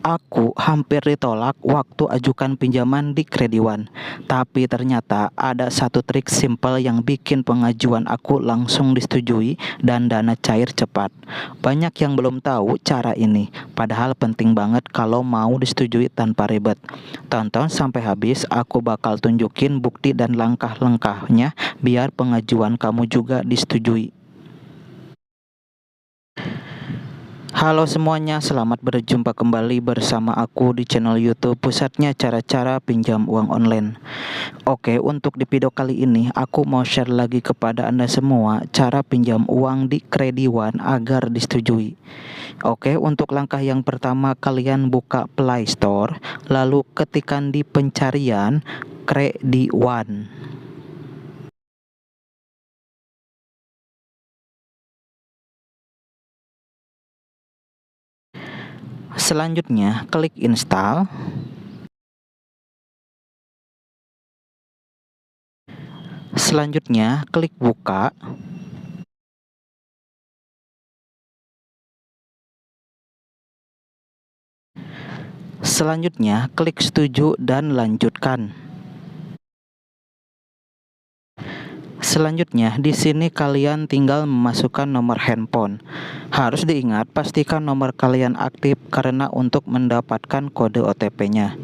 Aku hampir ditolak waktu ajukan pinjaman di Krediwan, tapi ternyata ada satu trik simpel yang bikin pengajuan aku langsung disetujui dan dana cair cepat. Banyak yang belum tahu cara ini, padahal penting banget kalau mau disetujui tanpa ribet. Tonton sampai habis, aku bakal tunjukin bukti dan langkah-langkahnya biar pengajuan kamu juga disetujui. Halo semuanya, selamat berjumpa kembali bersama aku di channel YouTube Pusatnya Cara-Cara Pinjam Uang Online. Oke, untuk di video kali ini aku mau share lagi kepada Anda semua cara pinjam uang di Krediwan agar disetujui. Oke, untuk langkah yang pertama kalian buka Play Store, lalu ketikkan di pencarian Krediwan. Selanjutnya klik install. Selanjutnya klik buka. Selanjutnya klik setuju dan lanjutkan. Selanjutnya, di sini kalian tinggal memasukkan nomor handphone. Harus diingat, pastikan nomor kalian aktif karena untuk mendapatkan kode OTP-nya.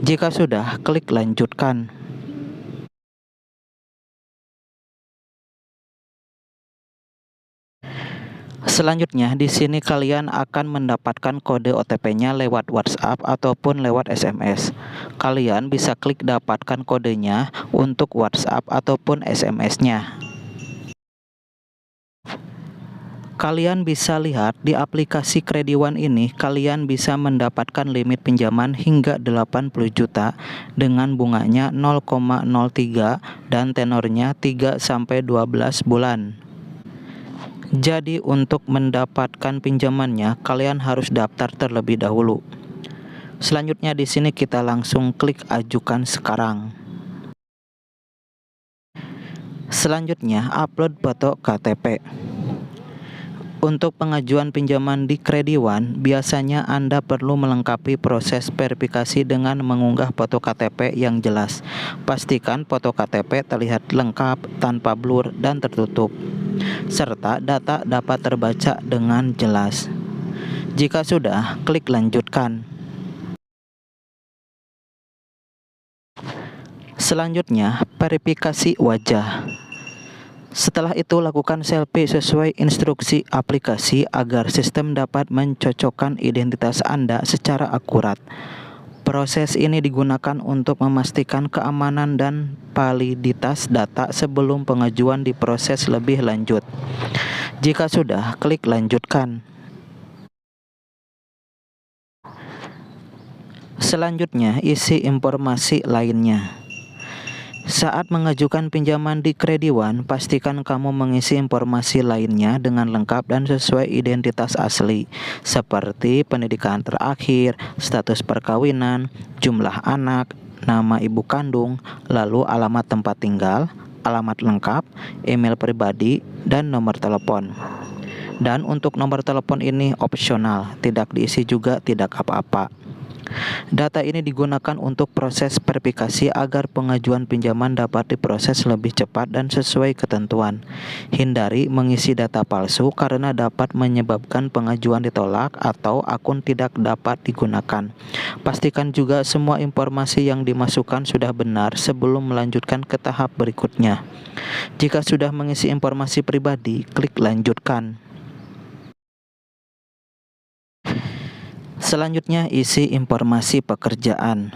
Jika sudah, klik lanjutkan. Selanjutnya, di sini kalian akan mendapatkan kode OTP-nya lewat WhatsApp ataupun lewat SMS. Kalian bisa klik dapatkan kodenya untuk WhatsApp ataupun SMS-nya. Kalian bisa lihat di aplikasi Krediwan ini, kalian bisa mendapatkan limit pinjaman hingga 80 juta dengan bunganya 0,03 dan tenornya 3-12 bulan. Jadi untuk mendapatkan pinjamannya, kalian harus daftar terlebih dahulu. Selanjutnya di sini kita langsung klik ajukan sekarang. Selanjutnya upload foto KTP. Untuk pengajuan pinjaman di Krediwan, biasanya Anda perlu melengkapi proses verifikasi dengan mengunggah foto KTP yang jelas. Pastikan foto KTP terlihat lengkap, tanpa blur dan tertutup, serta data dapat terbaca dengan jelas. Jika sudah, klik lanjutkan. Selanjutnya, verifikasi wajah. Setelah itu lakukan selfie sesuai instruksi aplikasi agar sistem dapat mencocokkan identitas Anda secara akurat. Proses ini digunakan untuk memastikan keamanan dan validitas data sebelum pengajuan diproses lebih lanjut. Jika sudah, klik lanjutkan. Selanjutnya, isi informasi lainnya. Saat mengajukan pinjaman di Krediwan, pastikan kamu mengisi informasi lainnya dengan lengkap dan sesuai identitas asli, seperti pendidikan terakhir, status perkawinan, jumlah anak, nama ibu kandung, lalu alamat tempat tinggal, alamat lengkap, email pribadi, dan nomor telepon. Dan untuk nomor telepon ini opsional, tidak diisi juga tidak apa-apa. Data ini digunakan untuk proses verifikasi agar pengajuan pinjaman dapat diproses lebih cepat dan sesuai ketentuan. Hindari mengisi data palsu karena dapat menyebabkan pengajuan ditolak atau akun tidak dapat digunakan. Pastikan juga semua informasi yang dimasukkan sudah benar sebelum melanjutkan ke tahap berikutnya. Jika sudah mengisi informasi pribadi, klik lanjutkan. Selanjutnya, isi informasi pekerjaan.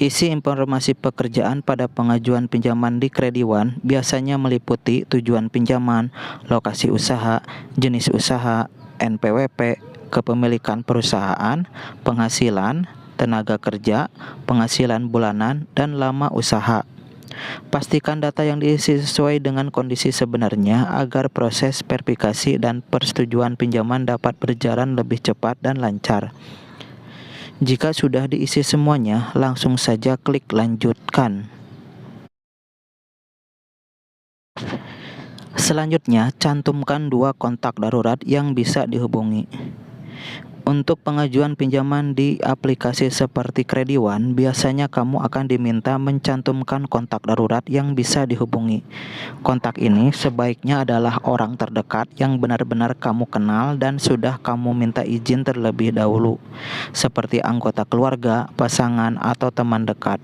Isi informasi pekerjaan pada pengajuan pinjaman di Krediwan biasanya meliputi tujuan pinjaman, lokasi usaha, jenis usaha, NPWP, kepemilikan perusahaan, penghasilan, tenaga kerja, penghasilan bulanan, dan lama usaha. Pastikan data yang diisi sesuai dengan kondisi sebenarnya agar proses verifikasi dan persetujuan pinjaman dapat berjalan lebih cepat dan lancar. Jika sudah diisi semuanya, langsung saja klik lanjutkan. Selanjutnya, cantumkan 2 kontak darurat yang bisa dihubungi. Untuk pengajuan pinjaman di aplikasi seperti Krediwan, biasanya kamu akan diminta mencantumkan kontak darurat yang bisa dihubungi. Kontak ini sebaiknya adalah orang terdekat yang benar-benar kamu kenal dan sudah kamu minta izin terlebih dahulu, seperti anggota keluarga, pasangan, atau teman dekat.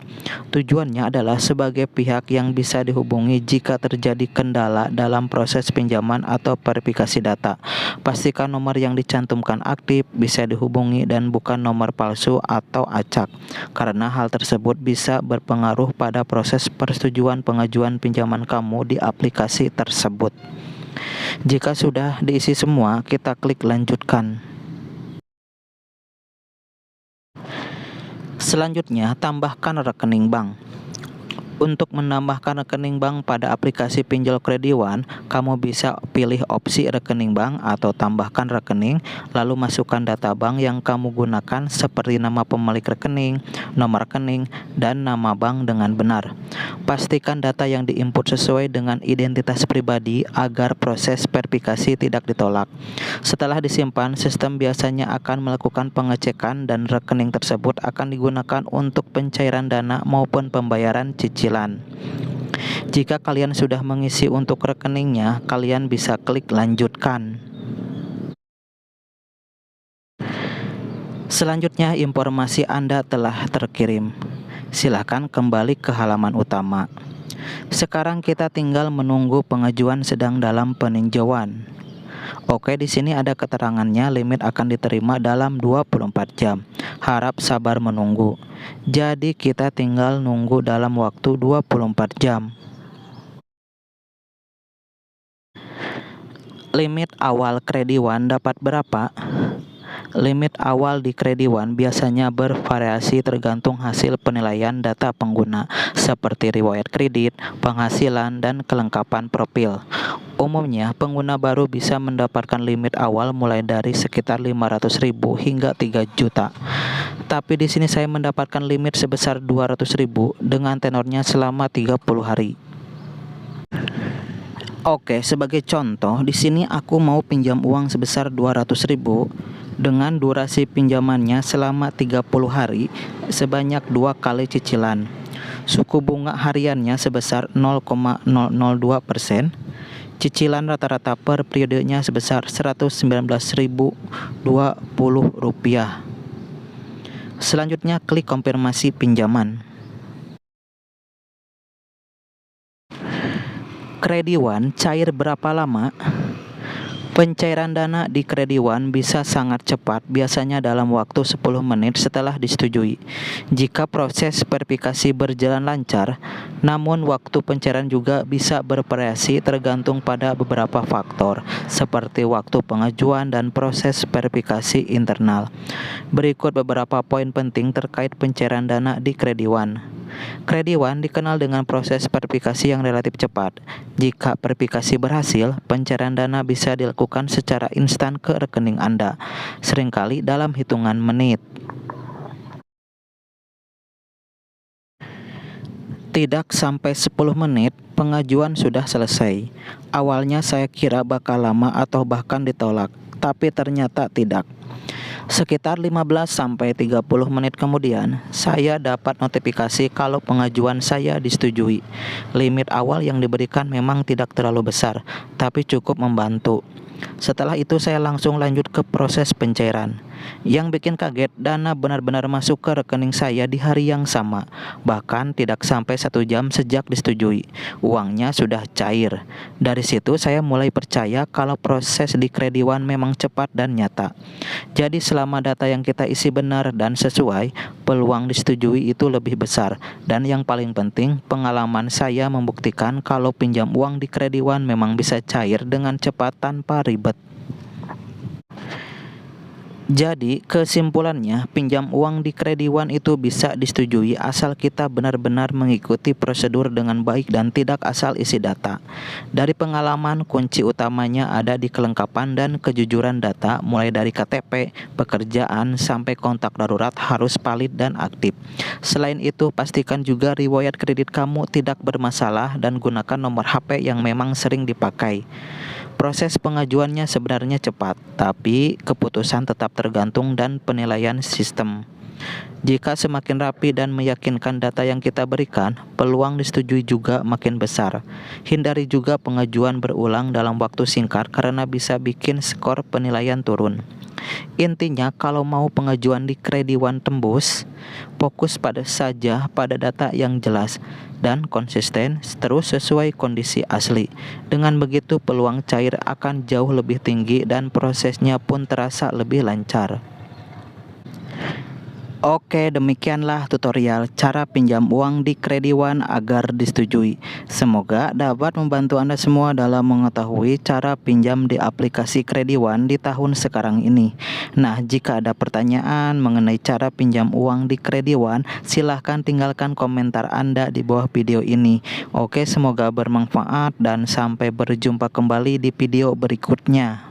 Tujuannya adalah sebagai pihak yang bisa dihubungi jika terjadi kendala dalam proses pinjaman atau verifikasi data. Pastikan nomor yang dicantumkan aktif, bisa dihubungi, dan bukan nomor palsu atau acak, karena hal tersebut bisa berpengaruh pada proses persetujuan pengajuan pinjaman kamu di aplikasi tersebut. Jika sudah diisi semua, kita klik lanjutkan. Selanjutnya, tambahkan rekening bank. Untuk menambahkan rekening bank pada aplikasi pinjol Krediwan, kamu bisa pilih opsi rekening bank atau tambahkan rekening, lalu masukkan data bank yang kamu gunakan seperti nama pemilik rekening, nomor rekening, dan nama bank dengan benar. Pastikan data yang diinput sesuai dengan identitas pribadi agar proses verifikasi tidak ditolak. Setelah disimpan, sistem biasanya akan melakukan pengecekan dan rekening tersebut akan digunakan untuk pencairan dana maupun pembayaran cicilan. Jika kalian sudah mengisi untuk rekeningnya, kalian bisa klik lanjutkan. Selanjutnya, informasi Anda telah terkirim. Silakan kembali ke halaman utama. Sekarang kita tinggal menunggu pengajuan sedang dalam peninjauan. Oke, di sini ada keterangannya, limit akan diterima dalam 24 jam. Harap sabar menunggu. Jadi kita tinggal nunggu dalam waktu 24 jam. Limit awal Krediwan dapat berapa? Limit awal di Krediwan biasanya bervariasi tergantung hasil penilaian data pengguna, seperti riwayat kredit, penghasilan, dan kelengkapan profil. Umumnya, pengguna baru bisa mendapatkan limit awal mulai dari sekitar 500.000 hingga 3 juta. Tapi di sini saya mendapatkan limit sebesar 200.000 dengan tenornya selama 30 hari. Oke, sebagai contoh, di sini aku mau pinjam uang sebesar 200.000 dengan durasi pinjamannya selama 30 hari sebanyak 2 kali cicilan. Suku bunga hariannya sebesar 0,002%. Cicilan rata-rata per periodenya sebesar Rp119.020. Selanjutnya klik konfirmasi pinjaman. Krediwan cair berapa lama? Pencairan dana di Krediwan bisa sangat cepat, biasanya dalam waktu 10 menit setelah disetujui. Jika proses verifikasi berjalan lancar, namun waktu pencairan juga bisa bervariasi tergantung pada beberapa faktor, seperti waktu pengajuan dan proses verifikasi internal. Berikut beberapa poin penting terkait pencairan dana di Krediwan. Krediwan dikenal dengan proses verifikasi yang relatif cepat. Jika verifikasi berhasil, pencairan dana bisa dilakukan secara instan ke rekening Anda, seringkali dalam hitungan menit. Tidak sampai 10 menit, pengajuan sudah selesai. Awalnya saya kira bakal lama atau bahkan ditolak, tapi ternyata tidak. Sekitar 15-30 menit kemudian, saya dapat notifikasi kalau pengajuan saya disetujui. Limit awal yang diberikan memang tidak terlalu besar, tapi cukup membantu. Setelah itu saya langsung lanjut ke proses pencairan. Yang bikin kaget, dana benar-benar masuk ke rekening saya di hari yang sama. Bahkan tidak sampai 1 jam sejak disetujui, uangnya sudah cair. Dari situ saya mulai percaya kalau proses di Krediwan memang cepat dan nyata. Jadi selama data yang kita isi benar dan sesuai, peluang disetujui itu lebih besar. Dan yang paling penting, pengalaman saya membuktikan kalau pinjam uang di Krediwan memang bisa cair dengan cepat tanpa ribet. Jadi, kesimpulannya, pinjam uang di Kredi One itu bisa disetujui asal kita benar-benar mengikuti prosedur dengan baik dan tidak asal isi data. Dari pengalaman, kunci utamanya ada di kelengkapan dan kejujuran data, mulai dari KTP, pekerjaan, sampai kontak darurat harus valid dan aktif. Selain itu, pastikan juga riwayat kredit kamu tidak bermasalah dan gunakan nomor HP yang memang sering dipakai. Proses pengajuannya sebenarnya cepat, tapi keputusan tetap tergantung dan penilaian sistem. Jika semakin rapi dan meyakinkan data yang kita berikan, peluang disetujui juga makin besar. Hindari juga pengajuan berulang dalam waktu singkat karena bisa bikin skor penilaian turun. Intinya, kalau mau pengajuan di Kredi One tembus, fokus pada data yang jelas dan konsisten, terus sesuai kondisi asli. Dengan begitu, peluang cair akan jauh lebih tinggi dan prosesnya pun terasa lebih lancar. Oke, demikianlah tutorial cara pinjam uang di Kredi One agar disetujui. Semoga dapat membantu Anda semua dalam mengetahui cara pinjam di aplikasi Kredi One di tahun sekarang ini. Nah, jika ada pertanyaan mengenai cara pinjam uang di Kredi One, silahkan tinggalkan komentar Anda di bawah video ini. Oke, semoga bermanfaat dan sampai berjumpa kembali di video berikutnya.